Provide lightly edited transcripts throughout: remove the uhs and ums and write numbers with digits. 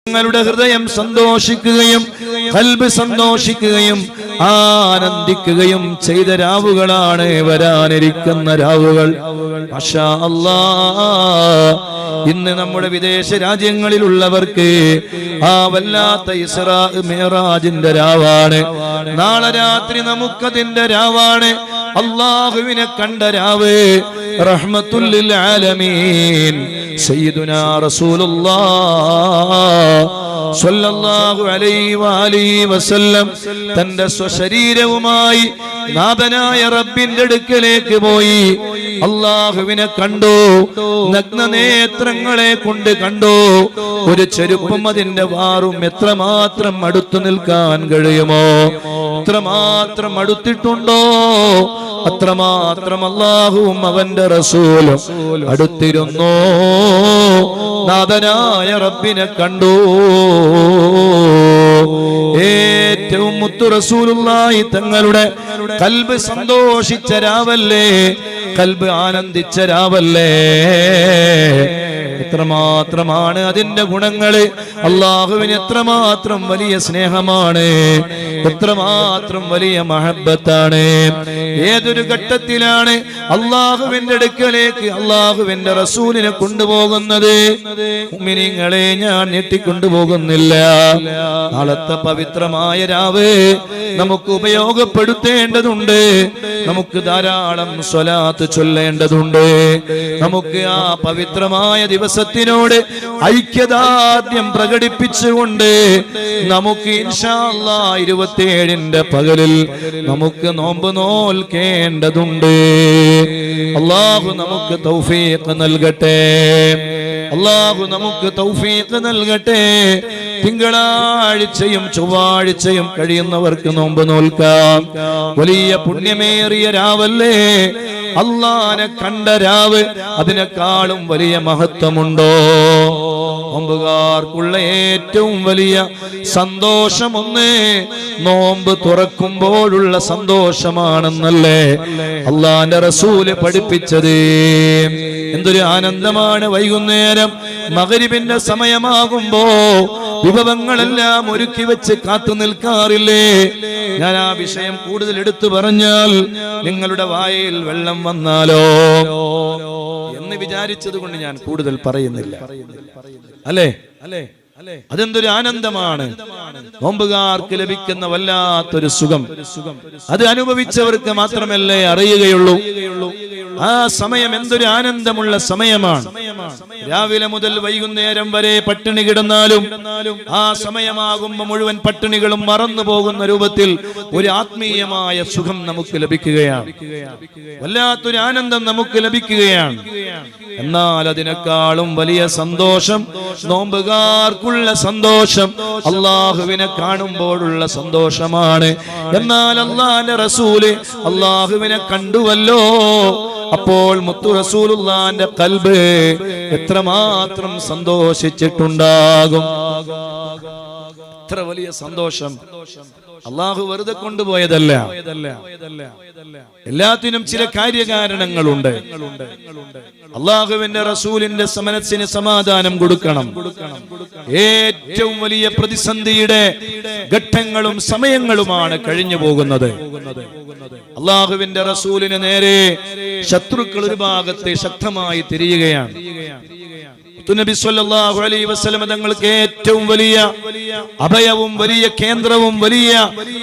നിങ്ങളുടെ ഹൃദയം സന്തോഷിക്കുകയും ഖൽബ് സന്തോഷിക്കുകയും ആനന്ദിക്കുകയും ചെയ്ത രാവുകളാണ് വരാനിരിക്കുന്ന രാവുകൾ. മാഷാ അല്ലാഹ്. ഇന്ന് നമ്മുടെ വിദേശ രാജ്യങ്ങളിലുള്ളവർക്ക് ആ വല്ലാത്ത ഇസ്രാ മിഅ്റാജിന്റെ രാവാണ്. നാളെ രാത്രി നമുക്കതിന്റെ രാവാണ്. അല്ലാഹുവിനെ കണ്ട രാവ്, റഹ്മത്തുൽ ലിൽ ആലമീൻ സയ്യിദുനാ റസൂലുള്ളാഹ് സ്വല്ലല്ലാഹു അലൈഹി വആലിഹി വസല്ലം തന്റെ സ്വശരീരവുമായി നാഥനായ റബ്ബിന്റെ അടുക്കലേക്ക് പോയി. അല്ലാഹുവിനെ കണ്ടു, നഗ്നനേത്രങ്ങളെ കൊണ്ട് കണ്ടു. ഒരു ചെരുപ്പും അതിന്റെ വാറും എത്രമാത്രം അടുത്തു നിൽക്കാൻ കഴിയുമോ, എത്രമാത്രം അടുത്തിട്ടുണ്ടോ അത്രമാത്രം അല്ലാഹുവും അവന്റെ റസൂലും അടുത്തിരുന്നു. നാഥനായ റബ്ബിനെ കണ്ടു. ഏറ്റവും മുത്തു റസൂലുള്ളാഹി തങ്ങളുടെ ഖൽബ് സന്തോഷിച്ച രാവല്ലേ, ഖൽബ് ആനന്ദിച്ച രാവല്ലേ. എത്രമാത്രമാണ് അതിന്റെ ഗുണങ്ങള്. അല്ലാഹുവിന് എത്രമാത്രം വലിയ സ്നേഹമാണ്, എത്രമാത്രം വലിയ മഹബ്ബത്താണ്. ഏതൊരു ഘട്ടത്തിലാണ് അല്ലാഹുവിന്റെ അടുക്കലേക്ക് അല്ലാഹുവിന്റെ റസൂലിനെ കൊണ്ടുപോകുന്നത്? മുഅ്മിനീങ്ങളെ, ഞാൻ ഞെട്ടിക്കൊണ്ടുപോകുന്നില്ല. നാളത്തെ പവിത്രമായ രാവ് നമുക്ക് ഉപയോഗപ്പെടുത്തേണ്ടതുണ്ട്. നമുക്ക് ധാരാളം സ്വലാത്ത് ചൊല്ലേണ്ടതുണ്ട്. നമുക്ക് ആ പവിത്രമായ ദിവസത്തിനോട് ഐക്യദാർഢ്യം പ്രകടിപ്പിച്ചുകൊണ്ട് നമുക്ക് ഇൻഷാ അല്ലാഹ് 27ന്റെ പകലിൽ നമുക്ക് നോമ്പ് നോൽക്കേണ്ടതുണ്ട്. അല്ലാഹു നമുക്ക് തൗഫീഖ് നൽകട്ടെ, അല്ലാഹു നമുക്ക് തൗഫീഖ് നൽകട്ടെ. തിങ്കളാഴ്ചയും ചൊവ്വാഴ്ചയും കഴിയുന്നവർക്ക് നോമ്പ് നോൽക്കാം. വലിയ പുണ്യമേറിയ രാവല്ലേ അല്ലാഹനെ കണ്ട രാവ്. അതിനേക്കാളും വലിയ മഹത്വമുണ്ടോ? നോമ്പുകാർക്കുള്ള ഏറ്റവും വലിയ സന്തോഷമൊന്ന് നോമ്പ് തുറക്കുമ്പോഴുള്ള സന്തോഷമാണെന്നല്ലേ അല്ലാഹുവിന്റെ റസൂല് പഠിപ്പിച്ചത്. എന്തൊരു ആനന്ദമാണ് വൈകുന്നേരം മഗ്രിബിന്റെ സമയമാകുമ്പോ വിഭവങ്ങളെല്ലാം ഒരുക്കി വെച്ച് കാത്തു നിൽക്കാറില്ലേ? ഞാൻ ആ വിഷയം കൂടുതൽ എടുത്തു പറഞ്ഞാൽ നിങ്ങളുടെ വായിൽ വെള്ളം വന്നാലോ എന്ന് വിചാരിച്ചത് കൊണ്ട് ഞാൻ കൂടുതൽ പറയുന്നില്ല. അല്ലേ? അതെന്തൊരു ആനന്ദമാണ് നോമ്പുകാർക്ക് ലഭിക്കുന്ന വല്ലാത്തൊരു സുഖം. അത് അനുഭവിച്ചവർക്ക് മാത്രമല്ലേ അറിയുകയുള്ളൂ. ആ സമയം എന്തൊരു ആനന്ദമുള്ള സമയമാണ്. രാവിലെ മുതൽ വൈകുന്നേരം വരെ പട്ടിണി കിടന്നാലും ആ സമയമാകുമ്പോൾ മുഴുവൻ പട്ടിണികളും മറന്നു പോകുന്ന രൂപത്തിൽ ഒരു ആത്മീയമായ സുഖം നമുക്ക് ലഭിക്കുകയാണ്. വല്ലാത്തൊരു ആനന്ദം നമുക്ക് ലഭിക്കുകയാണ്. എന്നാൽ അതിനേക്കാളും വലിയ സന്തോഷം, നോമ്പുകാർക്കുള്ള സന്തോഷം, അല്ലാഹുവിനെ കാണുമ്പോഴുള്ള സന്തോഷമാണ്. എന്നാൽ അല്ലാഹുവിന്റെ റസൂല് അല്ലാഹുവിനെ കണ്ടുവല്ലോ. അപ്പോൾ മുത്തു റസൂലുള്ളാഹിന്റെ ഖൽബ് എത്രമാത്രം സന്തോഷിച്ചിട്ടുണ്ടാകും. എത്ര വലിയ സന്തോഷം. അല്ലാഹു വെറുതെ കൊണ്ടുപോയതല്ല. എല്ലാത്തിനും ചില കാര്യകാരണങ്ങളുണ്ട്. അല്ലാഹുവിന്റെ റസൂലിന്റെ മനസ്സിന് സമാധാനം കൊടുക്കണം. ഏറ്റവും വലിയ പ്രതിസന്ധിയുടെ ഘട്ടങ്ങളും സമയങ്ങളുമാണ് കഴിഞ്ഞു പോകുന്നത്. അല്ലാഹുവിന്റെ റസൂലിന് നേരെ ശത്രുക്കൾ ഒരു ഭാഗത്ത് ശക്തമായി തിരിയുകയാണ്. നബി സല്ലല്ലാഹു അലൈഹി വസല്ലം തങ്ങൾക്ക് ഏറ്റവും വലിയ അഭയവും വലിയ കേന്ദ്രവും വലിയ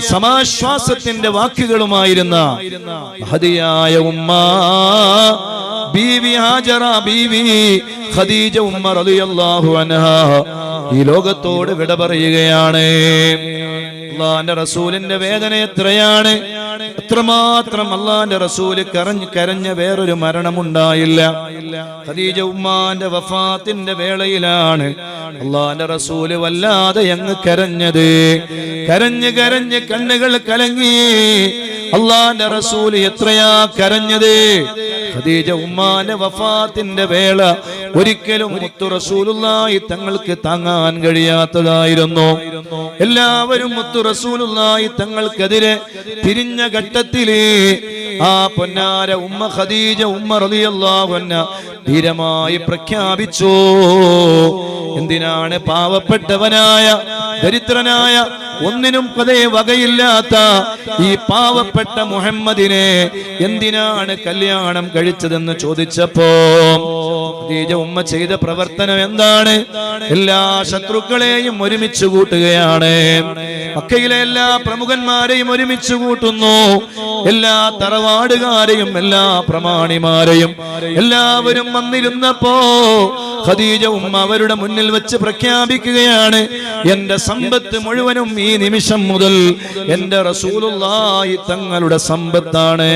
സമാശ്വാസത്തിന്റെ വാക്കുകളുമായിരുന്ന മഹദിയായ ഉമ്മ ബീവി ഹാജറ ബീവി ഖദീജ ഉമ്മ റളിയല്ലാഹു അൻഹാ ഈ ലോകത്തോട് വിട പറയുകയാണ്. അല്ലാഹുവിന്റെ റസൂലിന്റെ വേദന എത്രയാണ്, എത്രമാത്രം അല്ലാഹുവിന്റെ റസൂല് കരഞ്ഞ വേറൊരു മരണമുണ്ടായില്ല. ഖദീജ ഉമ്മാന്റെ വഫാത്തിന്റെ വേളയിലാണ് അല്ലാഹുവിന്റെ റസൂല് വല്ലാതെ അങ്ങ് കരഞ്ഞത്. കരഞ്ഞ് കരഞ്ഞ് കണ്ണുകൾ കലങ്ങി. അല്ലാഹുവിന്റെ റസൂല് എത്രയാ കരഞ്ഞത്. ഖദീജ ഉമ്മാന്റെ വഫാത്തിന്റെ വേള ഒരിക്കലും മുത്തു റസൂലുള്ളാഹി തങ്ങൾക്ക് താങ്ങാൻ കഴിയാത്തതായിരുന്നു. എല്ലാവരും മുത്തു റസൂലുള്ളാഹി തങ്ങൾക്കെതിരെ തിരിഞ്ഞ ഘട്ടത്തില് ആ പൊന്നാര ഉമ്മ ഖദീജ ഉമ്മ റളിയല്ലാഹു അൻഹ ധീരമായി പ്രഖ്യാപിച്ചു. എന്തിനാണ് പാവപ്പെട്ടവനായ ദരിദ്രനായ ഒന്നിനും പതേ വകയില്ലാത്ത ഈ പാവപ്പെട്ട മുഹമ്മദിനെ എന്തിനാണ് കല്യാണം കഴിച്ചതെന്ന് ചോദിച്ചപ്പോ ഖദീജ ഉമ്മ ചെയ്ത പ്രവർത്തനം എന്താണ്? എല്ലാ ശത്രുക്കളെയും ഒരുമിച്ച് കൂട്ടുകയാണ്. മക്കയിലെ എല്ലാ പ്രമുഖന്മാരെയും ഒരുമിച്ച് കൂട്ടുന്നു. എല്ലാ തറവാടുകാരെയും എല്ലാ പ്രമാണിമാരെയും എല്ലാവരും വന്നിരുന്നപ്പോ ഖദീജ ഉമ്മ അവരുടെ മുന്നിൽ വെച്ച് പ്രഖ്യാപിക്കുകയാണ്, എന്റെ സമ്പത്ത് മുഴുവനും ഈ നിമിഷം മുതൽ എന്റെ റസൂലുള്ളാഹി തങ്ങളുടെ സമ്പത്താണ്.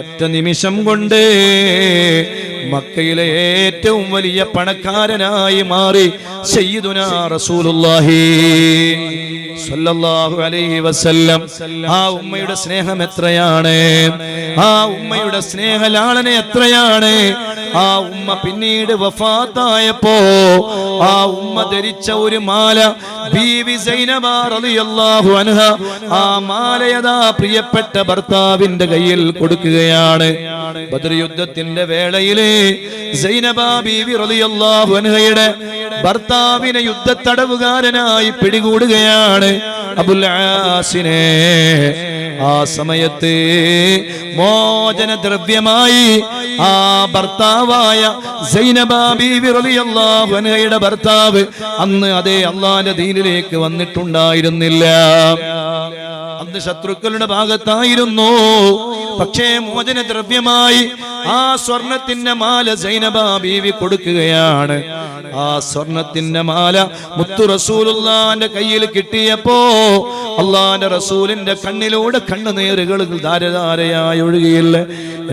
ഒറ്റ നിമിഷം കൊണ്ട് മക്കയിലെ ഏറ്റവും വലിയ പണക്കാരനായി മാറി സയ്യിദുനാ റസൂലുള്ളാഹി സ്വല്ലല്ലാഹു അലൈഹി വസല്ലം. ആ ഉമ്മയുടെ സ്നേഹം എത്രയാണ്, ആ ഉമ്മയുടെ സ്നേഹലാളന എത്രയാണ്. ആ ഉമ്മ പിന്നീട് വഫാത്തായപ്പോ ആ ഉമ്മ ധരിച്ച ഒരു മാല ബീവി സൈനബ റളിയല്ലാഹു അൻഹ ആ മാലയതാ പ്രിയപ്പെട്ട ഭർത്താവിന്റെ കയ്യിൽ കൊടുക്കുകയാണ്. ബദർ യുദ്ധത്തിന്റെ വേളയിലെ സൈനബ ബീവി റളിയല്ലാഹു അൻഹയുടെ ഭർത്താവിനെ യുദ്ധത്തടവുകാരനായി പിടികൂടുകയാണ് അബുൽ ആസിനെ. ആ സമയത്ത് മോചന ദ്രവ്യമായി ആ ഭർത്താവായ സൈനബ ബീവി റളിയല്ലാഹു അൻഹയുടെ ഭർത്താവ് അന്ന് അതേ അല്ലാഹുവിന്റെ ദീനിലേക്ക് വന്നിട്ടുണ്ടായിരുന്നില്ല. അന്ന് ശത്രുക്കളുടെ ഭാഗത്തായിരുന്നു. പക്ഷേ മോചന ദ്രവ്യമായി ആ സ്വർണത്തിന്റെ മാല സൈനബ ബീവി കൊടുക്കുകയാണ്. ആ സ്വർണത്തിന്റെ മാല മുത്തു റസൂലുള്ളാഹിന്റെ കയ്യിൽ കിട്ടിയപ്പോ അള്ളാന്റെ റസൂലിന്റെ കണ്ണിലൂടെ കണ്ണുനീറുകൾ ധാരധാരയായി ഒഴുകിയില്ല.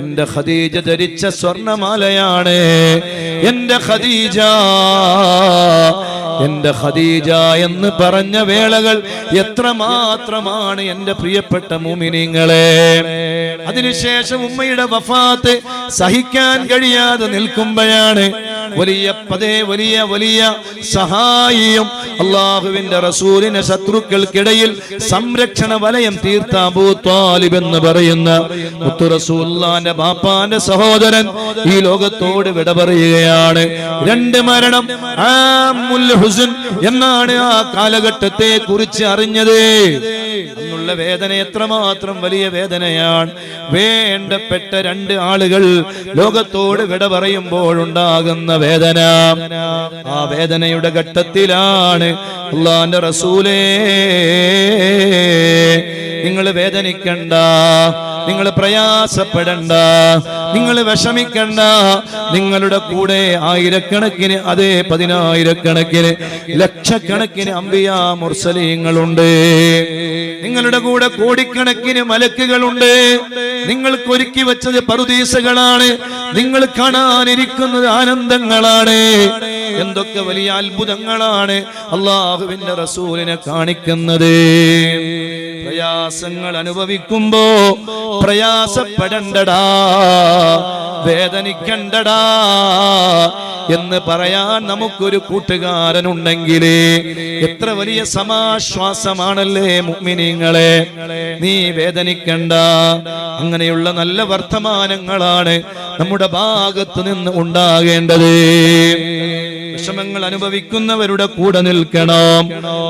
എന്റെ ഖദീജ ധരിച്ച സ്വർണമാലയാണ് എന്റെ ഖദീജ, എന്റെ ഖദീജ എന്ന് പറഞ്ഞ വേളകൾ എത്രമാത്രമാണ് എന്റെ പ്രിയപ്പെട്ട മുഅ്മിനീങ്ങളെ. അതിനുശേഷം ഉമ്മയുടെ വഫാത്ത് സഹിക്കാൻ കഴിയാതെ നിൽക്കുമ്പോഴാണ് വലിയ സഹായിയും അള്ളാഹുവിന്റെ റസൂലിനെ ശത്രുക്കൾക്കിടയിൽ സംരക്ഷണ വലയം തീർത്ത അബൂ ത്വാലിബ് എന്ന് പറയുന്ന മുത്തു റസൂലുള്ളാഹിന്റെ ബാപ്പാന്റെ സഹോദരൻ ഈ ലോകത്തോട് വിട പറയുകയാണ്. രണ്ട് മരണം ആമുൽ ഹുസ്ൻ എന്നാണ് ആ കാലഘട്ടത്തെ കുറിച്ച് അറിഞ്ഞത്. അന്നുള്ള വേദന എത്രമാത്രം വലിയ വേദനയാണ്. വേണ്ടപ്പെട്ട രണ്ട് ആളുകൾ ലോകത്തോട് വിട പറയുമ്പോഴുണ്ടാകുന്ന വേദന, ആ വേദനയുടെ ഘട്ടത്തിലാണ് അല്ലാഹുവിന്റെ റസൂലേ നിങ്ങൾ വേദനിക്കണ്ട, നിങ്ങൾ പ്രയാസപ്പെടണ്ട, നിങ്ങൾ വിഷമിക്കണ്ട. നിങ്ങളുടെ കൂടെ ആയിരക്കണക്കിന്, അതേ പതിനായിരക്കണക്കിന്, ലക്ഷക്കണക്കിന് അംബിയാ മുർസലീങ്ങളുണ്ട്. നിങ്ങളുടെ കൂടെ കോടിക്കണക്കിന് മലക്കുകളുണ്ട്. നിങ്ങൾക്ക് ഒരുക്കി വെച്ചത് പറുദീസകളാണ്. നിങ്ങൾ കാണാനിരിക്കുന്നത് ആനന്ദങ്ങളാണ്. എന്തൊക്കെ വലിയ അത്ഭുതങ്ങളാണ് അള്ളാഹുവിന്റെ റസൂലിനെ കാണിക്കുന്നത്. പ്രയാസങ്ങൾ അനുഭവിക്കുമ്പോ പ്രയാസപ്പെടണ്ടടാ, വേദനിക്കണ്ടടാ എന്ന് പറയാൻ നമുക്കൊരു കൂട്ടുകാരനുണ്ടെങ്കിൽ എത്ര വലിയ സമാശ്വാസമാണല്ലേ മുഅ്മിനീങ്ങളെ. നീ വേദനിക്കണ്ട. അങ്ങനെയുള്ള നല്ല വർത്തമാനങ്ങളാണ് നമ്മുടെ ഭാഗത്ത് നിന്ന് ഉണ്ടാകേണ്ടത്. വിഷമങ്ങൾ അനുഭവിക്കുന്നവരുടെ കൂടെ നിൽക്കണം.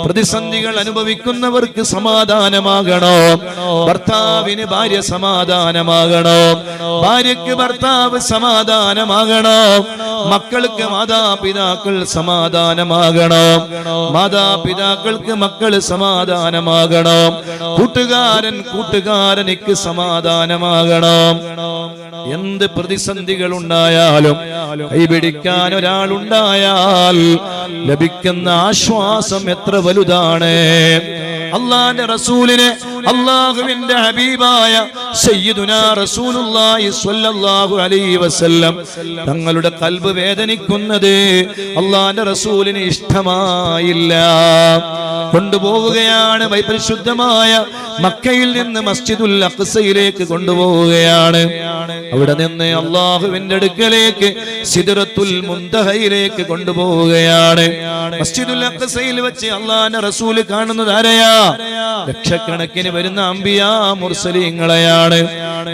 പ്രതിസന്ധികൾ അനുഭവിക്കുന്നവർക്ക് സമാധാനമാകണം. ഭർത്താവിന് ഭാര്യ സമാധാനമാകണം, ഭാര്യയ്ക്ക് ഭർത്താവ് സമാധാനമാകണം, മക്കൾക്ക് മാതാപിതാക്കൾ സമാധാനമാകണം, മാതാപിതാക്കൾക്ക് മക്കൾ സമാധാനമാകണം, കൂട്ടുകാരനിക്ക് സമാധാനമാകണം. എന്ത് പ്രതിസന്ധികൾ ഉണ്ടായാലും കൈപിടിക്കാൻ ഒരാളുണ്ടായാൽ ലഭിക്കുന്ന ആശ്വാസം എത്ര വലുതാണ്. അല്ലാഹുവിന്റെ റസൂലിനെ, അല്ലാഹുവിന്റെ ഹബീബായ സയ്യിദുനാ റസൂലുള്ളാഹി സ്വല്ലല്ലാഹു അലൈഹി വസല്ലം തങ്ങളുടെ ഖൽബ് വേദനിക്കുന്നത് അല്ലാഹുവിന്റെ റസൂലിന് ഇഷ്ടമായില്ല. കൊണ്ടുപോവുകയാണ്, പരിശുദ്ധമായ മക്കയിൽ നിന്ന് മസ്ജിദുൽ അഖ്സയിലേക്ക് കൊണ്ടുപോവുകയാണ്. അവിടെ നിന്ന് അല്ലാഹുവിന്റെ അടുക്കലേക്ക് സിദ്റത്തുൽ മുൻതഹയിലേക്ക് കൊണ്ടുപോവുകയാണ്. മസ്ജിദുൽ അഖ്സയിൽ വെച്ച് അല്ലാഹുവിന്റെ റസൂൽ കാണുന്നത് ആരെയാ? ലക്ഷക്കണക്കിന് വരുന്ന അംബിയാ മുർസലീങ്ങളെയാണ്.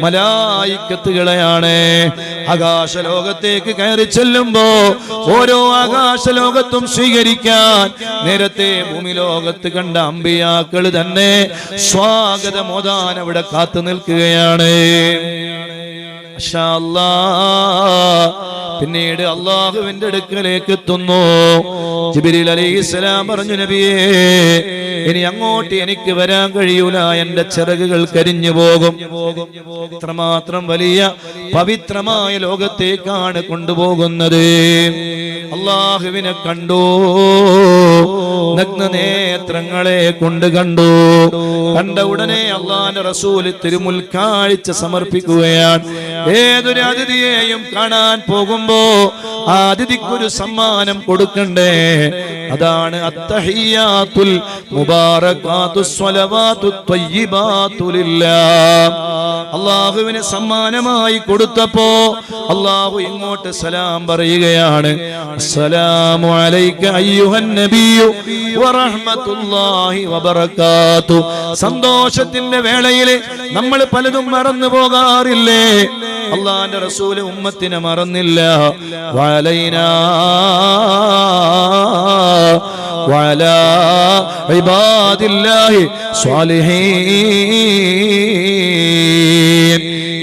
മലായിക്കത്തുകളെയാണ്. ആകാശലോകത്തേക്ക് കയറി ചെല്ലുമ്പോ ഓരോ ആകാശലോകത്തും സ്വീകരിക്കാൻ നേരത്തെ ഭൂമി ലോകത്ത് കണ്ട അമ്പിയാക്കൾ തന്നെ സ്വാഗതമോദാൻ അവിടെ കാത്തു നിൽക്കുകയാണ്. പിന്നീട് അള്ളാഹുവിന്റെ അടുക്കലേക്ക് എത്തുന്നു. ജിബ്രീൽ അലൈഹിസ്സലാം പറഞ്ഞു, നബിയേ, ഇനി അങ്ങോട്ട് എനിക്ക് വരാൻ കഴിയൂല, എന്റെ ചിറകുകൾ കരിഞ്ഞു പോകും. ഇത്രമാത്രം വലിയ പവിത്രമായ ലോകത്തേക്കാണ് കൊണ്ടുപോകുന്നത്. അള്ളാഹുവിനെ കണ്ടു, നഗ്നനേത്രങ്ങളെ കൊണ്ട് കണ്ടു. കണ്ട ഉടനെ അള്ളാന്റെ റസൂല് തിരുമുൽക്കാഴ്ച സമർപ്പിക്കുകയാണ്. ഏതൊരു അതിഥിയെയും കാണാൻ പോകുമ്പോ ആ അതിഥിക്കൊരു സമ്മാനം കൊടുക്കണ്ടേ? അതാണ് അത്തഹിയാത്തുൽ മുബാറകാതുസ് സ്വലവാതുത് ത്വയ്യിബാതു ലില്ലാഹ്. അല്ലാഹുവിനെ സമ്മാനമായി കൊടുത്തപ്പോ അല്ലാഹു ഇങ്ങോട്ട് സലാം പറയുകയാണ്. അസ്സലാമു അലൈക അയ്യുഹൻ നബിയ്യു വറഹ്മത്തുള്ളാഹി വബറകാതുഹു. സന്തോഷത്തിന്റെ വേളയിൽ നമ്മൾ പലതും മറന്നു പോകാറില്ലേ? അല്ലാഹുവിന്റെ റസൂൽ ഉമ്മത്തിനെ മറന്നില്ല. വഅലൈനാ വഅലാ ഇബാദില്ലാഹി സ്വാലിഹീൻ.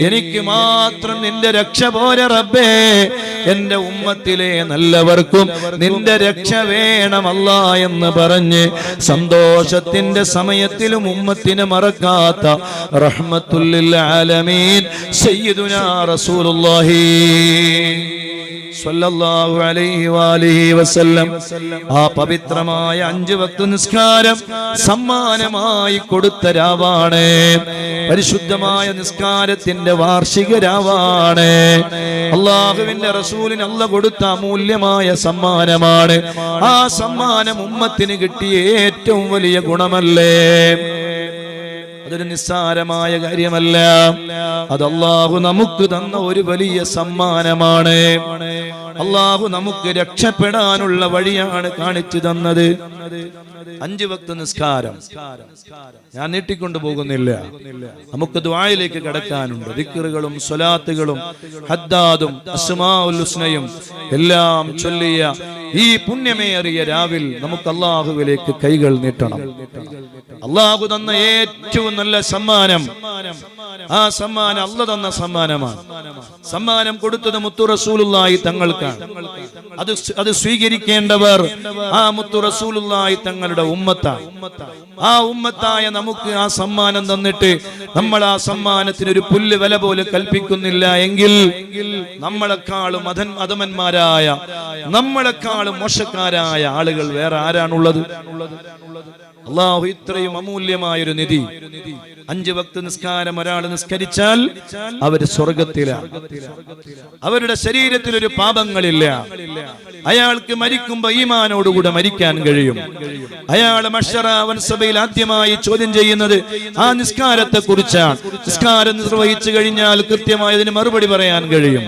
എനിക്ക് മാത്രം നിന്റെ രക്ഷ പോരെ റബ്ബേ, എന്റെ ഉമ്മത്തിലെ നല്ലവർക്കും നിന്റെ രക്ഷ വേണം അല്ലാ എന്ന് പറഞ്ഞ് സന്തോഷത്തിന്റെ സമയത്തിലും ഉമ്മത്തിനെ മറക്കാത്ത റഹ്മത്തുൽ ലിൽ ആലമീൻ സയ്യിദുനാ റസൂലുള്ളാഹി സ്വല്ലല്ലാഹു അലൈഹി വആലിഹി വസല്ലം ആ പവിത്രമായ 5 വക്ത് നിസ്കാരം സമ്മാനമായി കൊടുത്ത രാവാണ്. പരിശുദ്ധമായ നിസ്കാരത്തിന്റെ വാർഷിക രാവാണ്. അല്ലാഹുവിന്റെ റസൂലിന് അല്ലാഹു കൊടുത്ത അമൂല്യമായ സമ്മാനമാണ്. ആ സമ്മാനം ഉമ്മത്തിന് കിട്ടിയ ഏറ്റവും വലിയ ഗുണമല്ലേ? അതൊരു നിസ്സാരമായ കാര്യമല്ല. അത് അല്ലാഹു നമുക്ക് തന്ന ഒരു വലിയ സമ്മാനമാണ്. അല്ലാഹു നമുക്ക് രക്ഷപ്പെടാനുള്ള വഴിയാണ് കാണിച്ചു തന്നത്. 5 വക്ത് നിസ്കാരം ഞാൻ നീട്ടിക്കൊണ്ടു പോകുന്നില്ല. നമുക്ക് ദുആയിലേക്ക് കടക്കാനുണ്ട്. ദിക്റുകളും സ്വലാത്തുകളും ഹദ്ദാദും അസ്മാഉൽ ഹുസ്നയും എല്ലാം ചൊല്ലിയ ഈ പുണ്യമേറിയ രാവിൽ നമുക്ക് അല്ലാഹുവിലേക്ക് കൈകൾ നീട്ടണം. അല്ലാഹു തന്ന ഏറ്റവും നല്ല സമ്മാനം, ആ സമ്മാനം അല്ലാഹു തന്ന സമ്മാനമാണ്. സമ്മാനം കൊടുത്തത് മുത്തു റസൂലുള്ളാഹി തങ്ങൾക്കാണ്. അത് സ്വീകരിക്കേണ്ടവർ ആ മുത്തു റസൂലുള്ളാഹി തങ്ങളുടെ ഉമ്മത്താണ്. ആ ഉമ്മത്തായ നമുക്ക് ആ സമ്മാനം തന്നിട്ട് നമ്മൾ ആ സമ്മാനത്തിന് ഒരു പുല്ല് വില പോലും കൽപ്പിക്കുന്നില്ല എങ്കിൽ നമ്മളെക്കാളും അധമന്മാരായ, നമ്മളെക്കാളും മോശക്കാരായ ആളുകൾ വേറെ ആരാണുള്ളത്? അല്ലാഹു ഇത്രയും അമൂല്യമായൊരു നിധി 5 വക്ത് നിസ്കാരം ഒരാൾ നിസ്കരിച്ചാൽ അവര് സ്വർഗത്തിലാണ്. അവരുടെ ശരീരത്തിൽ ഒരു പാപങ്ങളില്ല. അയാൾക്ക് മരിക്കുമ്പോ ഈമാനോടുകൂടെ മരിക്കാൻ കഴിയും. അയാൾ മഹ്ശറ വൻസഭയിൽ ആദ്യമായി ചോദ്യം ചെയ്യുന്നത് ആ നിസ്കാരത്തെ കുറിച്ചാണ്. നിസ്കാരം നിർവഹിച്ചു കഴിഞ്ഞാൽ കൃത്യമായതിന് മറുപടി പറയാൻ കഴിയും.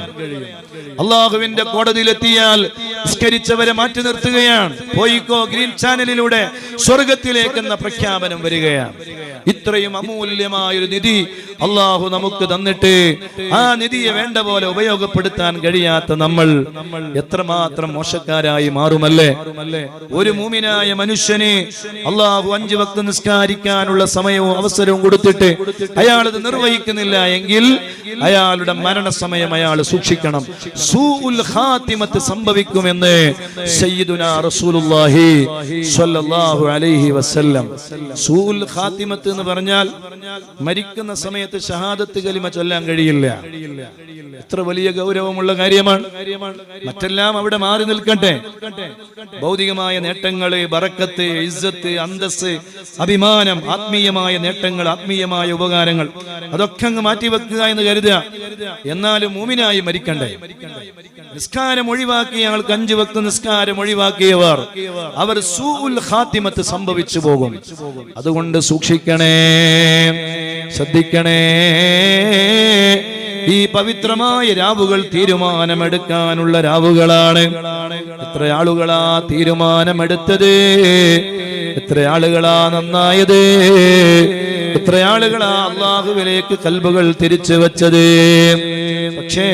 അള്ളാഹുവിന്റെ കോടതിയിലെത്തിയാൽ നിസ്കരിച്ചവരെ മാറ്റി നിർത്തുകയാണ്. പോയിക്കോ ഗ്രീൻ ചാനലിലൂടെ സ്വർഗത്തിലേക്കെന്ന പ്രഖ്യാപനം വരികയാണ്. ഇത്രയും അമൂല്യമായൊരു നിധി അള്ളാഹു നമുക്ക് തന്നിട്ട് ആ നിധിയെ വേണ്ട പോലെ ഉപയോഗപ്പെടുത്താൻ കഴിയാത്ത നമ്മൾ എത്രമാത്രം മോശക്കാരായി മാറുമല്ലേ? ഒരു മുഅ്മിനായ മനുഷ്യന് അള്ളാഹു 5 വക്ത് നിസ്കരിക്കാനുള്ള സമയവും അവസരവും കൊടുത്തിട്ട് അയാൾ അത് നിർവഹിക്കുന്നില്ല എങ്കിൽ അയാളുടെ മരണസമയം അയാൾ സൂക്ഷിക്കണം. സൂഉൽ ഖാതിമത്ത് സംഭവിക്കുമെന്ന് സയ്യിദുനാ റസൂലുള്ളാഹി സ്വല്ലല്ലാഹു അലൈഹി വസല്ലം. സൂഉൽ ഖാതിമത്ത് എന്ന് പറഞ്ഞാൽ മരിക്കുന്ന സമയത്ത് ഷഹാദത്ത് കലിമ ചൊല്ലാൻ കഴിയില്ല. എത്ര വലിയ ഗൗരവമുള്ള കാര്യമാണ്. മറ്റെല്ലാം അവിടെ മാറി നിൽക്കട്ടെ. ഭൗതികമായ നേട്ടങ്ങള്, ബറക്കത്ത്, ഇസ്സത്ത്, അന്തസ്, അഭിമാനം, ആത്മീയമായ നേട്ടങ്ങൾ, ആത്മീയമായ ഉപകാരങ്ങൾ അതൊക്കെ അങ്ങ് മാറ്റിവെക്കുക എന്ന് കരുതുക. എന്നാലും മുഅ്മിനായി മരിക്കണ്ടേ? നിസ്കാരം ഒഴിവാക്കിയ ആൾക്ക് 5 വക്ത് നിസ്കാരം ഒഴിവാക്കിയവർ അവർ സൂഉൽ ഖാതിമത്ത് സംഭവിച്ചു പോകും. അതുകൊണ്ട് സൂക്ഷിക്കണേ, ശ്രദ്ധിക്കണേ. ഈ പവിത്രമായ രാവുകൾ തീരുമാനമെടുക്കാനുള്ള രാവുകളാണ്. എത്ര ആളുകളാ തീരുമാനമെടുത്തത്? എത്ര ആളുകളാ നന്നായത്? എത്ര ആളുകളാ അള്ളാഹുവിലേക്ക് കൽബുകൾ തിരിച്ചു വെച്ചത്. പക്ഷേ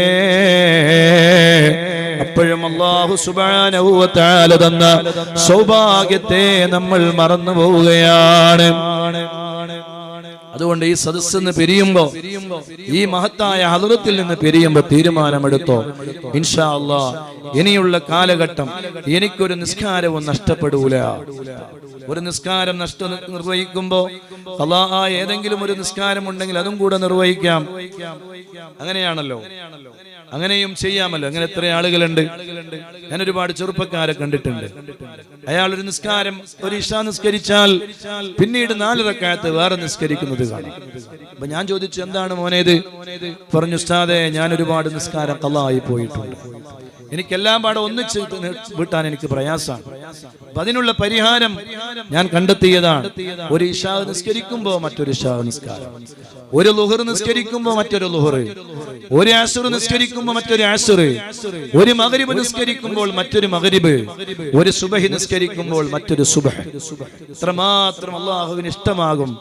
അപ്പോഴും അല്ലാഹു സുബ്ഹാനഹു വ തആല തന്ന സൗഭാഗ്യത്തെ നമ്മൾ മറന്നു പോവുകയാണ്. അതുകൊണ്ട് ഈ സദസ്സിൽ നിന്ന് പിരിയുമ്പോ, ഈ മഹത്തായ ഹദ്റത്തിൽ നിന്ന് പിരിയുമ്പോ തീരുമാനമെടുത്തോ, ഇൻഷാ അല്ലാഹ് ഇനിയുള്ള കാലഘട്ടം എനിക്കൊരു നിസ്കാരവും നഷ്ടപ്പെടൂല. ഒരു നിസ്കാരം നിർവഹിക്കുമ്പോ ഏതെങ്കിലും ഒരു നിസ്കാരം ഉണ്ടെങ്കിൽ അതും കൂടെ നിർവഹിക്കാം. അങ്ങനെയാണല്ലോ, അങ്ങനെയും ചെയ്യാമല്ലോ. അങ്ങനെ എത്ര ആളുകളുണ്ട്. ഞാൻ ഒരുപാട് ചെറുപ്പക്കാരെ കണ്ടിട്ടുണ്ട്. അയാൾ ഒരു നിസ്കാരം, ഒരു ഇശാ നിസ്കരിച്ചാൽ പിന്നീട് 4 റക്അത്ത് വേറെ നിസ്കരിക്കുന്നത് കാണാം. അപ്പൊ ഞാൻ ചോദിച്ചു, എന്താണ് മോനേത്? പറഞ്ഞു, ഉസ്താദേ, ഞാൻ ഒരുപാട് നിസ്കാരം ഖളായി പോയിട്ടുണ്ട്. എനിക്കെല്ലാം പാടെ ഒന്നിച്ച് വീട്ടാൻ എനിക്ക് പ്രയാസമാണ്. അപ്പൊ അതിനുള്ള പരിഹാരം ഞാൻ കണ്ടെത്തിയതാണ്. ഒരു ഇശാ നിസ്കരിക്കുമ്പോ മറ്റൊരു ഇശാ നിസ്കാരം, ഒരു ളുഹർ നിസ്കരിക്കുമ്പോ മറ്റൊരു ളുഹർ, ഒരു അസ്ർ നിസ്കരിക്കുമ്പോ മറ്റൊരു അസ്ർ, ഒരു മഗ്രിബ് നിസ്കരിക്കുമ്പോൾ മറ്റൊരു മഗ്രിബ്, ഒരു സുബഹി നിസ്കരിക്കുമ്പോൾ മറ്റൊരു സുബഹ്. ഇത്രമാത്രം അല്ലാഹുവിന് ഇഷ്ടമാകും.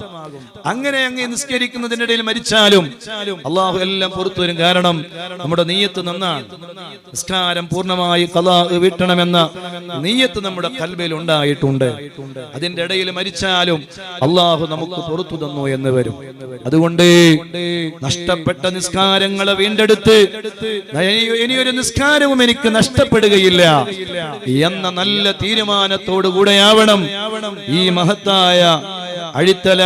അങ്ങനെ അങ്ങ് നിസ്കരിക്കുന്നതിന്റെ ഇടയിൽ മരിച്ചാലും അല്ലാഹു എല്ലാം പുറത്തു വരും. കാരണം നമ്മുടെ നിയ്യത്ത് നന്നാണ്. നിസ്കാരം പൂർണ്ണമായി ഖളാ വീട്ടണമെന്ന നിയ്യത്ത് നമ്മുടെ ഖൽബിൽ ഉണ്ടായിട്ടുണ്ട്. അതിന്റെ ഇടയിൽ മരിച്ചാലും അല്ലാഹു നമുക്ക് പുറത്തു തന്നു എന്ന് വരും. അതുകൊണ്ട് നഷ്ടപ്പെട്ട നിസ്കാരങ്ങളെ വീണ്ടെടുത്ത് ഇനിയൊരു നിസ്കാരവും എനിക്ക് നഷ്ടപ്പെടുകയില്ല എന്ന നല്ല തീരുമാനത്തോടു കൂടെയാവണം ഈ മഹത്തായ അഴിത്തല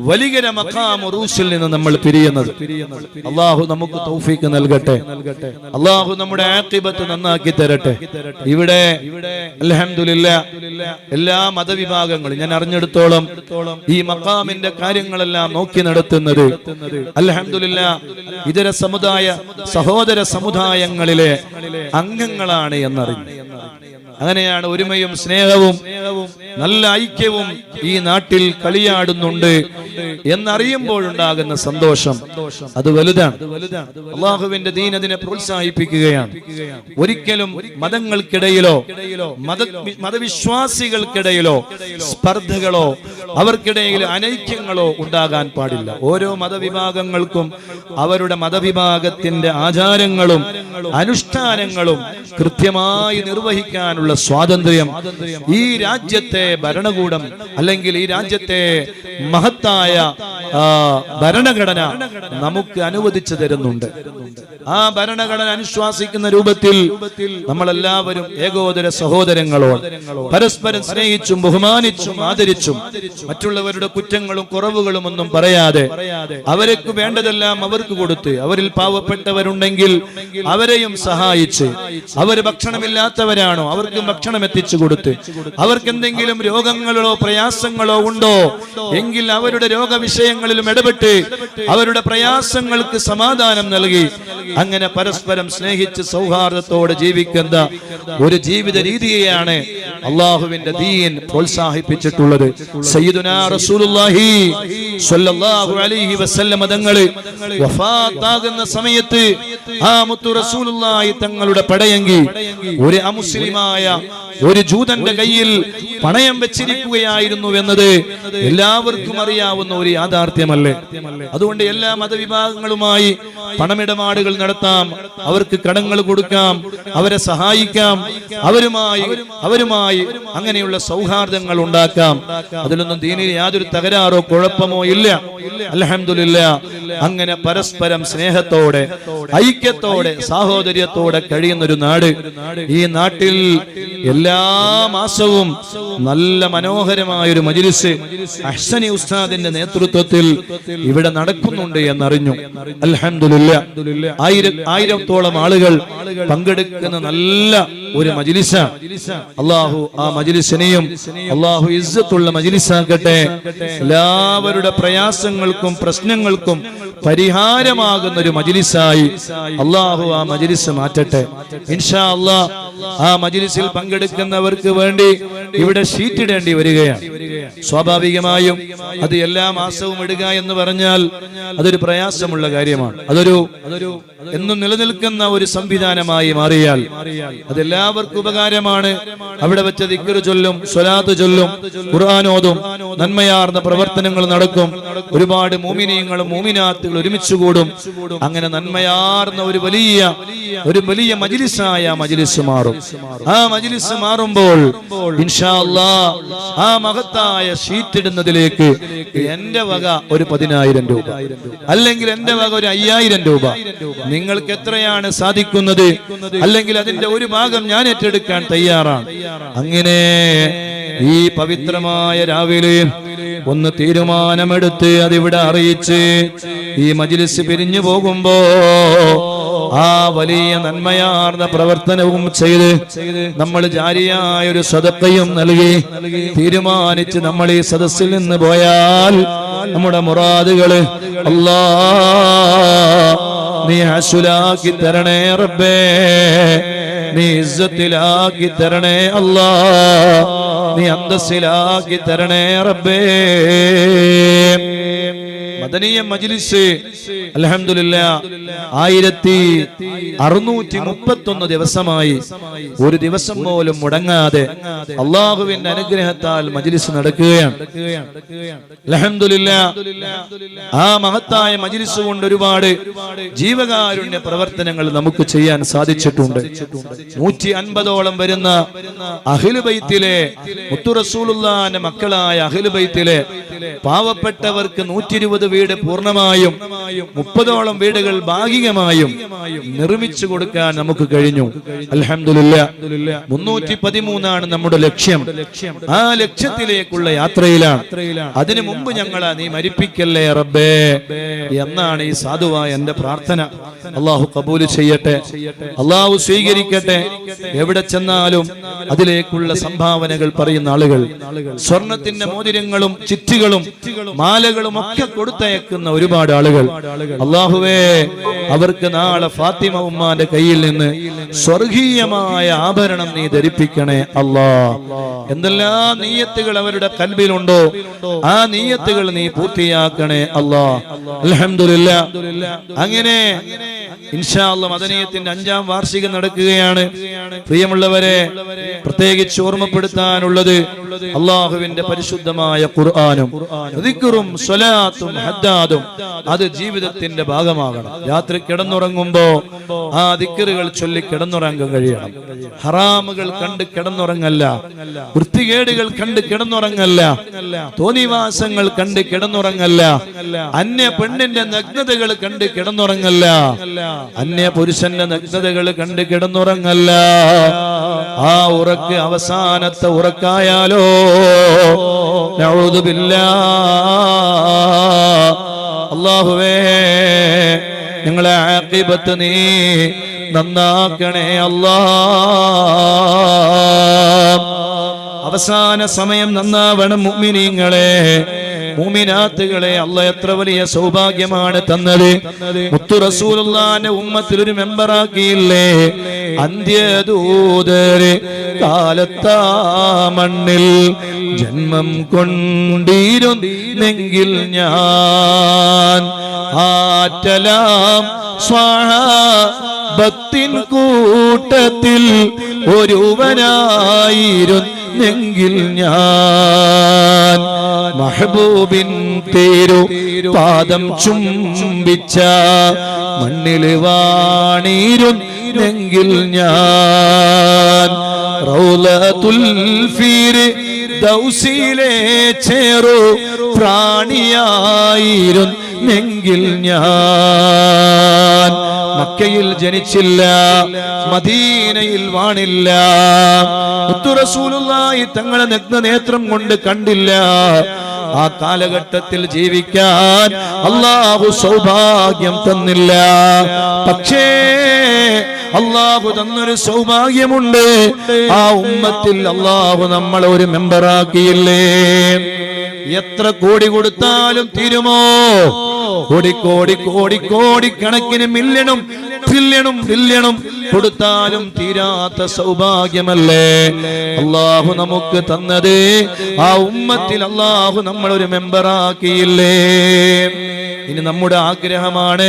വലികര മഖാം ഉറൂസിൽ നിന്ന് നമ്മൾ പിരിയുന്നത്. അല്ലാഹു നമുക്ക് തൗഫീഖ് നൽകട്ടെ. അല്ലാഹു നമ്മുടെ ആഖിബത്ത് നന്നാക്കി തരട്ടെ. ഇവിടെ അൽഹംദുലില്ലാഹ് എല്ലാ മതവിഭാഗങ്ങളും ഞാൻ അറിഞ്ഞെടുത്തോളം ഈ മഖാമിന്റെ കാര്യങ്ങളെല്ലാം നോക്കി നടത്തുന്നത് അൽഹംദുലില്ലാഹ് ഇതര സഹോദര സമുദായങ്ങളിലെ അംഗങ്ങളാണ് എന്നറിഞ്ഞു. അങ്ങനെയാണ് ഒരുമയും സ്നേഹവും നല്ല ഐക്യവും ഈ നാട്ടിൽ കളിയാടുന്നുണ്ട് എന്നറിയുമ്പോഴുണ്ടാകുന്ന സന്തോഷം അത് വലുതാണ്. അള്ളാഹുവിന്റെ ദീൻ അതിനെ പ്രോത്സാഹിപ്പിക്കുകയാണ്. ഒരിക്കലും മതങ്ങൾക്കിടയിലോ മതവിശ്വാസികൾക്കിടയിലോ സ്പർദ്ധകളോ അവർക്കിടയിൽ അനൈക്യങ്ങളോ ഉണ്ടാകാൻ പാടില്ല. ഓരോ മതവിഭാഗങ്ങൾക്കും അവരുടെ മതവിഭാഗത്തിന്റെ ആചാരങ്ങളും അനുഷ്ഠാനങ്ങളും കൃത്യമായി നിർവഹിക്കാനുള്ള സ്വാതന്ത്ര്യം ഈ രാജ്യത്തെ ഭരണകൂടം അല്ലെങ്കിൽ ഈ രാജ്യത്തെ മഹത്തായ ഭരണഘടന നമുക്ക് അനുവദിച്ചു തരുന്നുണ്ട്. ആ ഭരണഘടന അനുശ്വാസിക്കുന്ന രൂപത്തിൽ നമ്മളെല്ലാവരും ഏകോദര സഹോദരങ്ങളോട് പരസ്പരം സ്നേഹിച്ചും ബഹുമാനിച്ചും ആദരിച്ചും മറ്റുള്ളവരുടെ കുറ്റങ്ങളും കുറവുകളും ഒന്നും പറയാതെ അവർക്ക് വേണ്ടതെല്ലാം അവർക്ക് കൊടുത്ത്, അവരിൽ പാവപ്പെട്ടവരുണ്ടെങ്കിൽ അവരെയും സഹായിച്ച്, അവര് ഭക്ഷണമില്ലാത്തവരാണോ അവർക്ക് ഭക്ഷണം എത്തിച്ചു കൊടുത്ത്, അവർക്ക് എന്തെങ്കിലും രോഗങ്ങളോ പ്രയാസങ്ങളോ ഉണ്ടോ എങ്കിൽ അവരുടെ രോഗവിഷയങ്ങളിലും ഇടപെട്ട് അവരുടെ പ്രയാസങ്ങൾക്ക് സമാധാനം നൽകി അങ്ങനെ പരസ്പരം സ്നേഹിച്ച് സൗഹാർദ്ദത്തോടെ ജീവിക്കുന്ന ഒരു ജീവിത രീതിയെയാണ് അള്ളാഹുവിന്റെ ദീൻ പ്രോത്സാഹിപ്പിച്ചിട്ടുള്ളത്. സയ്യിദുനാ റസൂലുള്ളാഹി സ്വല്ലല്ലാഹു അലൈഹി വസല്ലം തങ്ങൾ വഫാത്താകുന്ന സമയത്ത് ആ മുത്തു റസൂലുള്ളാഹി തങ്ങളുടെ പടയങ്കി ഒരു അമുസ്ലിമായ ഒരു ജൂതന്റെ കയ്യിൽ പണയം വെച്ചിരിക്കുകയായിരുന്നു എന്നത് എല്ലാവർക്കും അറിയാവുന്ന ഒരു യാഥാർത്ഥ്യമല്ലേ. അതുകൊണ്ട് എല്ലാ മതവിഭാഗങ്ങളുമായി പണമിടപാടുകൾ നടത്താം, അവർക്ക് കടങ്ങൾ കൊടുക്കാം, അവരെ സഹായിക്കാം, അവരുമായി അങ്ങനെയുള്ള സൗഹാർദ്ദങ്ങൾ ഉണ്ടാക്കാം. അതിലൊന്നും ദീനിൽ യാതൊരു തകരാറോ കുഴപ്പമോ ഇല്ല. അൽഹംദുലില്ലാഹ് അങ്ങനെ പരസ്പരം സ്നേഹത്തോടെ ഐക്യത്തോടെ സാഹോദര്യത്തോടെ കഴിയുന്ന ഒരു നാട്. ഈ നാട്ടിൽ എല്ലാ മാസവും നല്ല മനോഹരമായ ഒരു മജ്‌ലിസ് അഹ്സനി ഉസ്താദിന്റെ നേതൃത്വത്തിൽ ഇവിടെ നടക്കുന്നുണ്ട് എന്നറിഞ്ഞു. അൽഹംദുലില്ലാഹ് ആയിരത്തോളം ആളുകൾ പങ്കെടുക്കുന്ന നല്ല ഒരു മജ്‌ലിസാണ്. അല്ലാഹു ആ മജ്‌ലിസിനെയും അല്ലാഹു ഇസ്സത്തുള്ള മജ്‌ലിസാക്കട്ടെ. എല്ലാവരുടെ പ്രയാസങ്ങൾക്കും പ്രശ്നങ്ങൾക്കും പരിഹാരമാകുന്ന ഒരു മജ്‌ലിസായി അല്ലാഹു ആ മജ്‌ലിസ് മാറ്റട്ടെ. ഇൻഷാ അല്ലാഹ് ആ മജ്‌ലിസിൽ പങ്കെടുക്കുന്നവർക്ക് വേണ്ടി ഇവിടെ ഷീറ്റ് ഇടേണ്ടി വരികയാണ്. സ്വാഭാവികമായും അത് എല്ലാ മാസവും ഇടുക എന്ന് പറഞ്ഞാൽ അതൊരു പ്രയാസമുള്ള കാര്യമാണ്. അതൊരു എന്നും നിലനിൽക്കുന്ന ഒരു സംവിധാനമായി മാറിയാൽ അതെല്ലാവർക്കും ഉപകാരമാണ്. അവിടെ വെച്ച് ദിക്റ് ചൊല്ലും, സ്വലാത്ത് ചൊല്ലും, ഖുർആൻ ഓതും, നന്മയാർന്ന പ്രവർത്തനങ്ങൾ നടക്കും. ഒരുപാട് മുഅ്മിനീങ്ങളും മുഅ്മിനാത്തുകൾ ഒരുമിച്ച് കൂടും. അങ്ങനെ നന്മയാർന്ന ഒരു വലിയ മജ്ലിസായ മജ്ലിസ് മാറും. ആ മജ്ലിസ് മാറുമ്പോൾ ഇൻഷാ അല്ലാഹ് ആ മഹത്തായ ഷീറ്റ് ഇടുന്നതിലേക്ക് എന്റെ വക ഒരു 10,000 രൂപ, അല്ലെങ്കിൽ എന്റെ വക ഒരു 5,000 രൂപ, നിങ്ങൾക്ക് എത്രയാണ് സാധിക്കുന്നത്, അല്ലെങ്കിൽ അതിന്റെ ഒരു ഭാഗം ഞാൻ ഏറ്റെടുക്കാൻ തയ്യാറാണ്. അങ്ങനെ ഈ പവിത്രമായ രാവിലെ ഒന്ന് തീരുമാനമെടുത്ത് അതിവിടെ അറിയിച്ച് ഈ മജ്ലിസ് പിരിഞ്ഞു പോകുമ്പോ ആ വലിയ നന്മയാർന്ന പ്രവർത്തനവും ചെയ്ത് നമ്മൾ ജാരിയായ ഒരു സദഖയും നൽകി തീരുമാനിച്ച് നമ്മൾ ഈ സദസ്സിൽ നിന്ന് പോയാൽ നമ്മുടെ മുറാദുകള് അല്ലാഹ് നീ ഹസുലാക്കി തരണേ റബ്ബേ, നീ ഇസ്സത്തിലാക്കി തരണേ അല്ലാഹ്, നീ അന്തസ്സിലാക്കി തരണേ റബ്ബേ. മദനിയ മജ്ലിസ് അൽഹംദുലില്ലാഹ് 1631 ദിവസമായി ഒരു ദിവസം പോലും മുടങ്ങാതെ അല്ലാഹുവിന്റെ അനുഗ്രഹത്താൽ മജ്ലിസ് നടക്കുകയാണ്. അൽഹംദുലില്ലാഹ് ആ മഹത്തായ മജ്ലിസ് കൊണ്ട് ഒരുപാട് ജീവകാരുണ്യ പ്രവർത്തനങ്ങൾ നമുക്ക് ചെയ്യാൻ സാധിച്ചിട്ടുണ്ട്. 150ഓളം വരുന്ന അഹ്ലു ബൈത്തിലെ മുത്തു റസൂലുള്ളാഹിന്റെ മക്കളായ അഹ്ലു ബൈത്തിലെ പാവപ്പെട്ടവർക്ക് 120 വീട് പൂർണ്ണമായും 30ഓളം വീടുകൾ ഭാഗികമായും നിർമ്മിച്ചു കൊടുക്കാൻ നമുക്ക് കഴിഞ്ഞു. അൽഹംദുലില്ലാഹ് 313 നമ്മുടെ ലക്ഷ്യം. ആ ലക്ഷ്യത്തിലേക്കുള്ള യാത്രയിലാണ്. അതിനു മുമ്പ് ഞങ്ങളെ നീ മരിപ്പിക്കല്ലേ റബ്ബേ എന്നാണ് ഈ സാധുവായ എന്റെ പ്രാർത്ഥന. അള്ളാഹു കബൂൽ ചെയ്യട്ടെ, അള്ളാഹു സ്വീകരിക്കട്ടെ. എവിടെ ചെന്നാലും അതിലേക്കുള്ള സംഭാവനകൾ പറയുന്ന ആളുകൾ, സ്വർണത്തിന്റെ മോതിരങ്ങളും ചിറ്റുകളും മാലകളും ഒക്കെ കൊടുത്തയക്കുന്ന ഒരുപാട് ആളുകൾ, അല്ലാഹുവേ അവർക്ക് നാളെ ഫാത്തിമ ഉമ്മാന്റെ കയ്യിൽ നിന്ന് സ്വർഗീയമായ ആഭരണം നീ ധരിപ്പിക്കണേ അല്ലാഹ്. എന്തെല്ലാം നീയത്തുകൾ അവരുടെ കൽബിലുണ്ടോ ആ നീയത്തുകൾ നീ പൂർത്തിയാക്കണേ അല്ലാഹ്. അൽഹംദുലില്ലാഹ് അങ്ങനെ ഇൻഷാ അല്ലാഹ് മദനിയത്തിന്റെ 5ാം വാർഷികം നടക്കുകയാണ്. പ്രിയമുള്ളവരെ, പ്രത്യേകിച്ച് ഓർമ്മപ്പെടുത്താനുള്ളത് അള്ളാഹുവിന്റെ പരിശുദ്ധമായ ഖുർആനും ദിക്റും സ്വലാത്തും ഹദ്ദാദും അത് ജീവിതത്തിന്റെ ഭാഗമാകണം. രാത്രി കിടന്നുറങ്ങുമ്പോ ആ ദിക്റുകൾ ചൊല്ലി കിടന്നുറങ്ങാൻ കഴിയണം. ഹറാമുകൾ കണ്ട് കിടന്നുറങ്ങല്ല, വൃത്തികേടുകൾ കണ്ട് കിടന്നുറങ്ങല്ല, തോന്നിവാസങ്ങൾ കണ്ട് കിടന്നുറങ്ങല്ല, അന്യ പെണ്ണിന്റെ നഗ്നതകൾ കണ്ട് കിടന്നുറങ്ങല്ല, അന്യ പുരുഷന്റെ നഗ്നതകൾ കണ്ട് കിടന്നുറങ്ങല്ല. ആ ഉറക്ക് അവസാനത്തെ ഉറക്കായാലോ നഊദു ബില്ലാഹ്. അല്ലാഹുവേ ഞങ്ങളെ ആഖിബത്ത് നീ നന്നാക്കണേ അല്ലാഹ്. അവസാന സമയം നന്നാവണം മുഅ്മിനീങ്ങളെ, മുഅ്മിനാത്തുകളെ. അല്ലാഹ് എത്ര വലിയ സൗഭാഗ്യമാണ് തന്നത്. മുത്തു റസൂലുള്ളാഹിന്റെ ഉമ്മത്തിൽ ഒരു മെമ്പറാക്കിയില്ലേ. അന്ത്യദൂതരെ കാലത്താ മണ്ണിൽ ജന്മം കൊണ്ടിരുന്നെങ്കിൽ ഞാൻ ആറ്റലാം സ്വഹാബത്തിൻ കൂട്ടത്തിൽ ഒരുവനായിരുന്നെങ്കിൽ ഞാൻ മഹബൂബിൻ തേരു പാദം ചുംബിച്ച മണ്ണിൽ വാണിരുന്നെങ്കിൽ ഞാൻ റൗളത്തുൽ ഫിർദൗസിലെ ചേറു പ്രാണിയായിരുന്നെങ്കിൽ ഞാൻ മക്കയിൽ ജനിച്ചില്ല, മദീനയിൽ വാണില്ല, മുത്തു റസൂലുള്ളാഹി തങ്ങളെ നഗ്ന നേത്രം കൊണ്ട് കണ്ടില്ല. ആ കാലഘട്ടത്തിൽ ജീവിക്കാൻ അല്ലാഹു സൗഭാഗ്യം തന്നില്ല. പക്ഷേ അല്ലാഹു തന്നൊരു സൗഭാഗ്യമുണ്ട്. ആ ഉമ്മത്തിൽ അല്ലാഹു നമ്മളെ ഒരു മെമ്പറാക്കിയില്ലേ. എത്ര കോടി കൊടുത്താലും തീരുമോ? കോടി കോടി കോടി കോടി കണക്കിന് മില്യണും ട്രില്യണും കൊടുത്താലും തീരാത്ത സൗഭാഗ്യമല്ലേ അല്ലാഹു നമുക്ക് തന്നത്. ആ ഉമ്മത്തിൽ അല്ലാഹു നമ്മളൊരു മെമ്പറാക്കിയില്ലേ. ഇനി നമ്മുടെ ആഗ്രഹമാണ്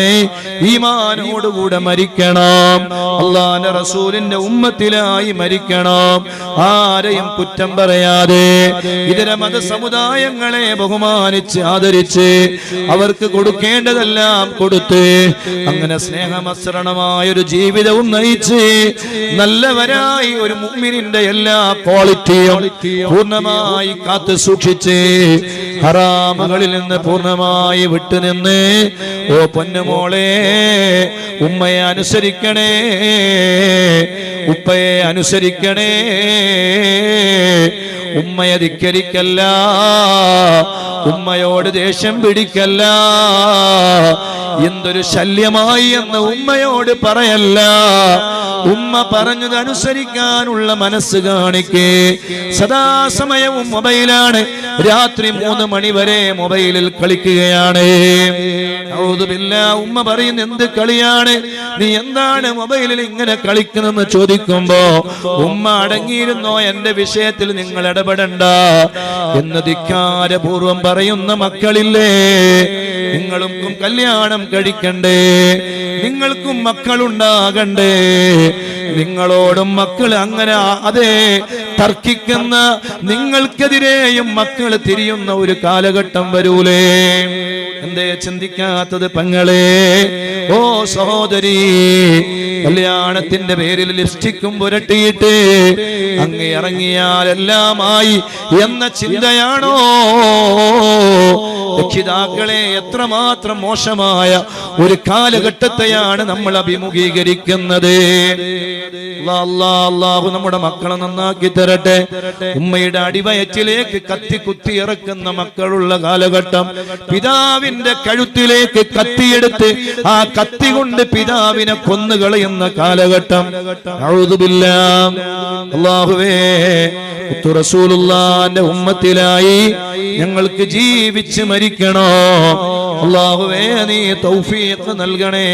ഈമാനോടുകൂടെ മരിക്കണം, അല്ലാഹുവിന്റെ റസൂലിന്റെ ഉമ്മത്തിലായി മരിക്കണം, ആരെയും കുറ്റം പറയാതെ ഇതര മത സമുദായങ്ങളെ ബഹുമാനിച്ച് ആദരിച്ച് അവർക്ക് കൊടുക്കേണ്ടതെല്ലാം കൊടുത്ത് അങ്ങനെ സ്നേഹമസരണമായൊരു ജീവിതവും നയിച്ച് നല്ലവരായി ഒരു മുഅ്മിനിന്റെ എല്ലാ ക്വാളിറ്റിയും പൂർണ്ണമായി കാത്തു സൂക്ഷിച്ച് ഹറാമുകളിൽ നിന്ന് പൂർണ്ണമായി വിട്ടുനിന്ന് ഓ പൊന്നുമോളെ ഉമ്മയെ അനുസരിക്കണേ, ഉപ്പയെ അനുസരിക്കണേ, ഉമ്മയെ ധിക്കരിക്കല്ല, ഉമ്മയോട് ദേഷ്യം പിടിക്കല്ല, എന്തൊരു ശല്യമായി എന്ന് ഉമ്മയോട് പറയല്ല, ഉമ്മ പറഞ്ഞത് അനുസരിക്കാനുള്ള മനസ്സ് കാണിക്കേ. സദാസമയവും മൊബൈലാണ്, രാത്രി 3 മണി വരെ മൊബൈലിൽ കളിക്കുകയാണ്. ഉമ്മ പറയുന്ന എന്ത് കളിയാണ്, നീ എന്താണ് മൊബൈലിൽ ഇങ്ങനെ കളിക്കുന്നെന്ന് ചോദിക്കുമ്പോ ഉമ്മ അടങ്ങിയിരുന്നോ, എന്റെ വിഷയത്തിൽ നിങ്ങൾ ഇടപെടണ്ട എന്ന് ധിക്കാരപൂർവം പറയുന്ന മക്കളില്ലേ. നിങ്ങൾക്കും കല്യാണം കഴിക്കണ്ടേ, നിങ്ങൾക്കും മക്കളുണ്ടാകണ്ടേ, നിങ്ങളോടും മക്കൾ അങ്ങനെ അതെ തർക്കിക്കുന്ന നിങ്ങൾക്കെതിരെയും മക്കൾ തിരിയുന്ന ഒരു കാലഘട്ടം വരൂലേ. എന്തേ ചിന്തിക്കാത്തത് പെങ്ങളെ? ഓ സഹോദരി, കല്യാണത്തിന്റെ പേരിൽ ലിപ്സ്റ്റിക്കും പുരട്ടിയിട്ട് അങ്ങ് ഇറങ്ങിയാൽ എല്ലാമായി എന്ന ചിന്തയാണോ? രക്ഷിതാക്കളെ, എത്രമാത്രം മോശമായ ഒരു കാലഘട്ടത്തെയാണ് നമ്മൾ അഭിമുഖീകരിക്കുന്നത്. അല്ലാഹു നമ്മുടെ മക്കളെ നന്നാക്കി തരട്ടെ. ഉമ്മയുടെ അടിവയറ്റിലേക്ക് കത്തി കുത്തി ഇറക്കുന്ന മക്കളുള്ള കാലഘട്ടം, പിതാവിന്റെ കഴുത്തിലേക്ക് കത്തിയെടുത്ത് ആ കത്തി കൊണ്ട് പിതാവിനെ കൊന്നുകളയുന്ന കാലഘട്ടം. അല്ലാഹുവേ, റസൂലുള്ളാഹിന്റെ ഉമ്മത്തിലായി ഞങ്ങൾക്ക് ജീവിച്ച് മരിക്കണോ. അല്ലാഹുവേ, നീ തൗഫീഖ് നൽകണേ.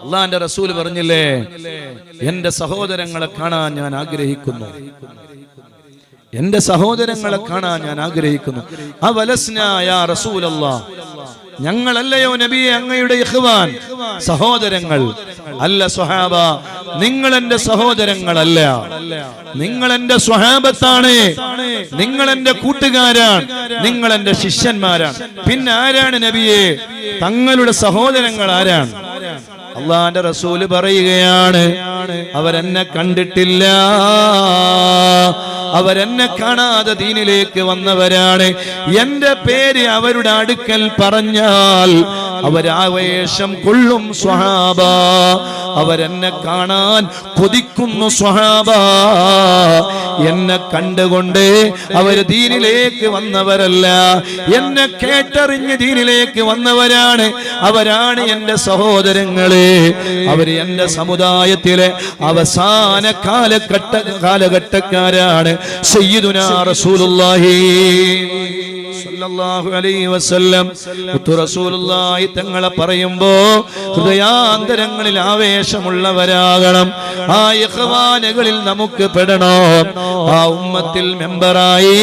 അല്ലാഹുവിന്റെ റസൂൽ പറഞ്ഞില്ലേ, എന്റെ സഹോദരങ്ങളെ കാണാൻ ഞാൻ ആഗ്രഹിക്കുന്നു, എന്റെ സഹോദരങ്ങളെ കാണാൻ ഞാൻ ആഗ്രഹിക്കുന്നു. അവലസ്നാ യാ റസൂലല്ലാഹ്, ഞങ്ങളല്ലയോ നബിയെ അങ്ങയുടെ ഇഖ്വാൻ, സഹോദരങ്ങൾ അല്ല സ്വഹാബ, നിങ്ങൾ എന്റെ സഹോദരങ്ങളല്ല, നിങ്ങൾ എന്റെ സ്വഹാബത്താണ്, നിങ്ങൾ എന്റെ കൂട്ടുകാരാണ്, നിങ്ങൾ എന്റെ ശിഷ്യന്മാരാണ്. പിന്നെ ആരാണ് നബിയെ തങ്ങളുടെ സഹോദരങ്ങൾ? ആരാണ്? അല്ലാഹുവിന്റെ റസൂല് പറയുകയാണ്, അവരെന്നെ കണ്ടിട്ടില്ല, അവരെന്നെ കാണാതെ ദീനിലേക്ക് വന്നവരാണ്. എന്റെ പേര് അവരുടെ അടുക്കൽ പറഞ്ഞാൽ അവരാവേശം കൊള്ളും സ്വഹാബ, അവരെന്നെ കാണാൻ കൊതിക്കുന്നു സ്വഹാബ. എന്നെ കണ്ടുകൊണ്ട് അവര് ദീനിലേക്ക് വന്നവരല്ല, എന്നെ കേട്ടറിഞ്ഞ് ദീനിലേക്ക് വന്നവരാണ്. അവരാണ് എന്റെ സഹോദരങ്ങളെ. അവര് എന്റെ സമുദായത്തിലെ അവസാന കാലഘട്ടക്കാരാണ്. സയ്യിദുനാ റസൂലുള്ളാഹി സല്ലല്ലാഹു അലൈഹി വസല്ലം റസൂലുള്ളാഹി തങ്ങളെ പറയുമ്പോ ഹൃദയാന്തരങ്ങളിൽ ആവേശമുള്ളവരാകണം. ആ ഇഖ്വാനുകളിൽ നമുക്ക് പെടണം. ആ ഉമ്മത്തിൽ മെമ്പറായി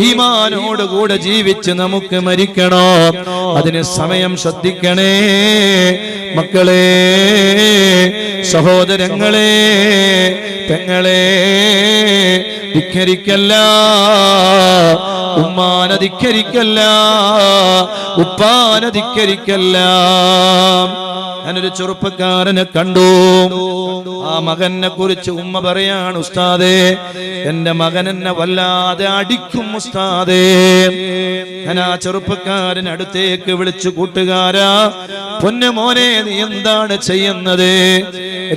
ഈമാനോടുകൂടെ ജീവിച്ച് നമുക്ക് മരിക്കണം. അതിന് സമയം ശ്രദ്ധിക്കണേ മക്കളെ, സഹോദരങ്ങളെ, പെങ്ങളെ, ധിക്കരിക്കല്ല, ഉമ്മാനെ ധിക്കരിക്കല്ല, ഉപ്പാനെ ധിക്കരിക്കല്ല. ഞാനൊരു ചെറുപ്പക്കാരനെ കണ്ടു. ആ മകനെ കുറിച്ച് ഉമ്മ പറയാണ്, ഉസ്താദേ, എന്റെ മകൻ എന്നെ വല്ലാതെ അടിക്കും ഉസ്താദേ. ഞാൻ ആ ചെറുപ്പക്കാരൻ അടുത്തേക്ക് വിളിച്ചു, കൂട്ടുകാരാ, പൊന്നു മോനെ, നീ എന്താണ് ചെയ്യുന്നത്?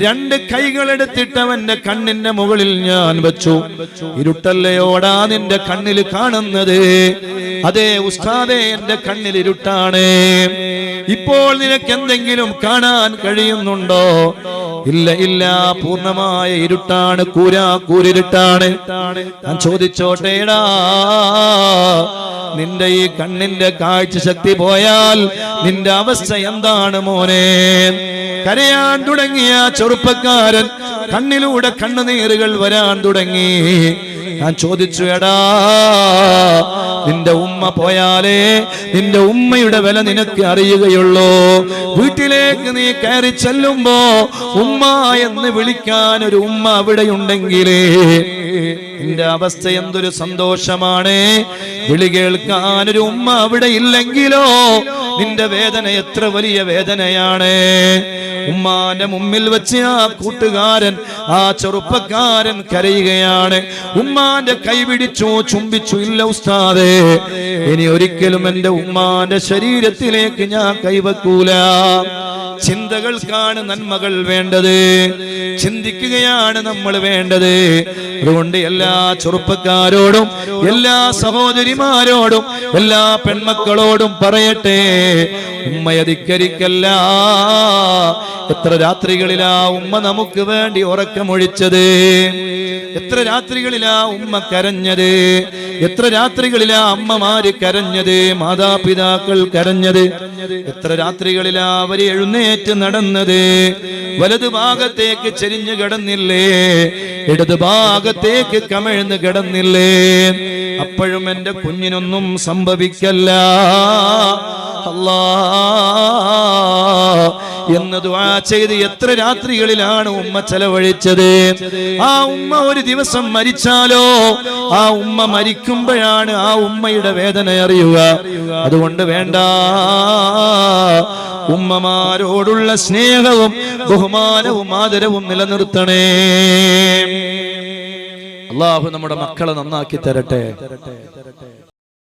2 കൈകളെടുത്തിട്ട് അവന്റെ കണ്ണിന്റെ മുകളിൽ ഞാൻ വെച്ചു. ഇരുട്ടല്ലയോടാ നിന്റെ കണ്ണിൽ കാണുന്നത്? അതെ ഉസ്താദേ, എന്റെ കണ്ണിൽ ഇരുട്ടാണ്. ഇപ്പോൾ നിനക്ക് എന്തെങ്കിലും കാണാൻ കഴിയുന്നുണ്ടോ? ഇല്ല ഇല്ല, പൂർണ്ണമായ ഇരുട്ടാണ്, കൂരിരുട്ടാണ്. ഞാൻ ചോദിച്ചോട്ടേടാ, നിന്റെ ഈ കണ്ണിന്റെ കാഴ്ച ശക്തി പോയാൽ നിന്റെ അവസ്ഥ എന്താണ് മോനെ? കരയാൻ തുടങ്ങിയ ചെറുപ്പക്കാരൻ കണ്ണിലൂടെ കണ്ണുനീരുകൾ വരാൻ തുടങ്ങി. ഞാൻ ചോദിച്ചു, എടാ നിന്റെ ഉമ്മ പോയാലേ നിന്റെ ഉമ്മയുടെ വില നിനക്ക് അറിയുകയുള്ളൂ. വീട്ടിലേക്ക് നീ കയറി ചെല്ലുമ്പോ ഉമ്മ എന്ന് വിളിക്കാൻ ഒരു ഉമ്മ അവിടെയുണ്ടെങ്കിലേ നിന്റെ അവസ്ഥ എന്തൊരു സന്തോഷമാണ്. വിളി കേൾക്കാൻ ഒരു ഉമ്മ അവിടെ ഇല്ലെങ്കിലോ നിന്റെ വേദന എത്ര വലിയ വേദനയാണ്. ഉമ്മാന്റെ മുമ്പിൽ വെച്ച് ആ കൂട്ടുകാരൻ, ആ ചെറുപ്പക്കാരൻ കരയുകയാണ്. ഉമ്മാന്റെ കൈ പിടിച്ചു, ചുംബിച്ചു. ഇല്ല ഉസ്താദേ, ഇനി ഒരിക്കലും എന്റെ ഉമ്മാന്റെ ശരീരത്തിലേക്ക് ഞാൻ കൈവെക്കൂല. ചിന്തകൾക്കാണ് നന്മകൾ വേണ്ടത്, ചിന്തിക്കുകയാണ് നമ്മൾ വേണ്ടത്. അതുകൊണ്ട് എല്ലാ ചെറുപ്പക്കാരോടും എല്ലാ സഹോദരിമാരോടും എല്ലാ പെൺമക്കളോടും പറയട്ടെ, ഉമ്മയെ ധിക്കരിക്കല്ല. എത്ര രാത്രികളിലാ ഉമ്മ നമുക്ക് വേണ്ടി ഉറക്കമൊഴിച്ചത്, എത്ര രാത്രികളിലാ ഉമ്മ കരഞ്ഞത്, എത്ര രാത്രികളിലാ അമ്മമാര് കരഞ്ഞത്, മാതാപിതാക്കൾ കരഞ്ഞത്, എത്ര രാത്രികളിലാ അവര് എഴുന്നേറ്റ് നടന്നത്. വലതു ഭാഗത്തേക്ക് ചെരിഞ്ഞു കിടന്നില്ലേ, ഇടതു ഭാഗത്തേക്ക് കമിഴ്ന്ന് കിടന്നില്ലേ. അപ്പോഴും എന്റെ കുഞ്ഞിനൊന്നും സംഭവിക്കല്ല അല്ലാ എന്ന് ദുആ ചെയ്ത് എത്ര രാത്രികളിലാണ് ഉമ്മ ചെലവഴിച്ചത്. ആ ഉമ്മ ഒരു ദിവസം മരിച്ചാലോ, ആ ഉമ്മ മരിക്കുമ്പോഴാണ് ആ ഉമ്മയുടെ വേദന അറിയുക. അതുകൊണ്ട് വേണ്ട, ഉമ്മമാരോടുള്ള സ്നേഹവും ബഹുമാനവും ആദരവും നിലനിർത്തണേ. അല്ലാഹു നമ്മുടെ മക്കളെ നന്നാക്കി തരട്ടെ.